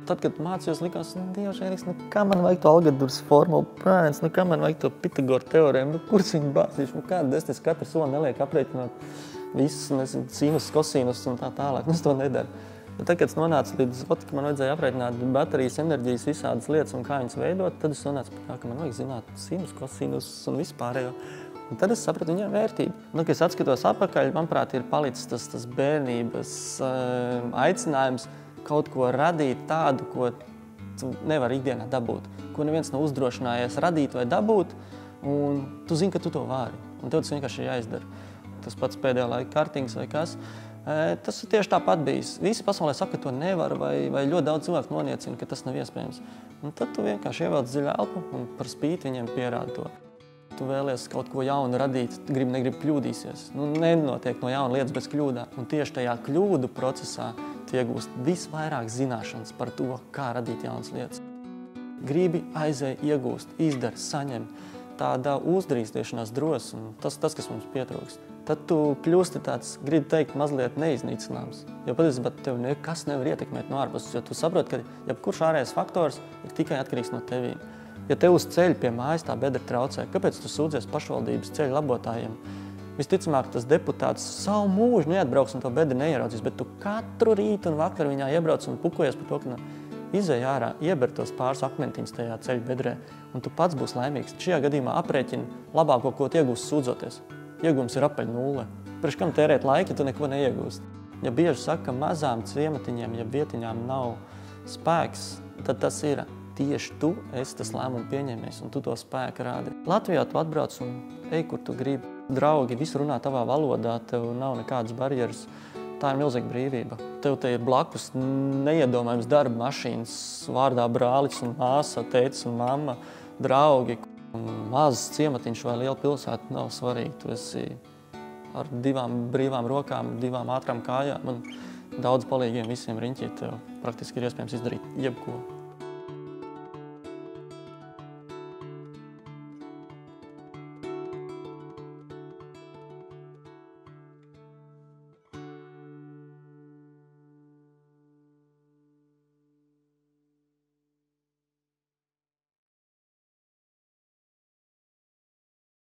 tad, kad mācījos, likās, Dievs, Eriks, kā man vajag to Algebras formulu pēc, kā man vajag to Pitagora teorēmu, kurš viņu bāzīšu, kāda es katru soli nelieku aprēķināt visus, nezinu, sinus, kosinus un tā tālāk. Es to nedaru. Bet tad, kad es nonācu līdz to, ka man vajadzēja aprēķināt baterijas, enerģijas, visādas lietas un kā viņas veidot, tad es nonācu pie tā, ka man vajag zināt sinus, kosinus un vispārējo. Un tad es sapratu viņiem vērtību. Nu, kad es atskatos atpakaļ, manuprāt, ir palicis tas bērnības aicinājums kaut ko radīt tādu, ko tu nevari ikdienā dabūt, ko neviens nav uzdrošinājies radīt vai dabūt, un tu zini, ka tu to vari, un tev tas vienkārši ir jāizdara. Tas pats pēdējā laika kartings vai kas. Tas ir tieši tāpat bijis. Visi pasaulē saka, ka to nevar, vai ļoti daudz cilvēku noniecina, ka tas nav iespējams. Un tad tu vienkārši ievelc dziļu elpu un par spīti viņiem pierādi to. Tu vēlies kaut ko jaunu radīt, negrib kļūdīsies. Nenotiek no jauna lietas bez kļūdām. Un tieši tajā kļūdu procesā tu iegūst visvairāk zināšanas par to, kā radīt jaunas lietas. Gribi, aizēj, iegūst, izdara, saņem. Tāda uzdrīkstēšanās drosme, tas, kas mums pietrūkst. Tad tu kļūsti tāds, gribi teikt, mazliet neiznīcināms. Jo patiesībā tev nekas nevar ietekmēt no ārpuses, jo tu saproti, ka jebkurš ārējais faktors ir tikai atkarīgs no tevīm. Ja tev uz ceļa pie mājas tā bedra traucē, kāpēc tu sūdzies pašvaldības ceļa labotājiem? Visticamāk, tas deputāts savu mūžu neatbrauks un to bedru neieraudzīs, bet tu katru rītu un vakaru viņā iebrauc un pukojies par to, ka izej ārā, ieber tos pāris akmentiņus tajā ceļa bedrē, un tu pats būsi laimīgs. Šajā gadījumā aprēķini labāko, ko tu iegūsi sūdzoties. Iegūms ir apaļ nulle. Priekš kam tērēt laika, ja tu neko neiegūst? Ja bieži saka, ka mazām ciematiņiem, ja vietiņām nav spēks, tad tas ir tieši tu esi tas lēmumu pieņēmējs, un tu to spēku rādi. Latvijā tu atbrauc un ej, kur tu gribi. Draugi, visi runā tavā valodā, tev nav nekādas barjeras. Tā ir milzīga brīvība. Tev te ir blakus neiedomājums darba mašīnas, vārdā brālis un māsa, tētis un mamma, draugi. Mazs ciematiņš vai liela pilsēta nav svarīgi. Tu esi ar 2 brīvām rokām, 2 ātrām kājām un daudz palīgiem visiem riņķī. Tev praktiski ir iespējams izdarīt jebko.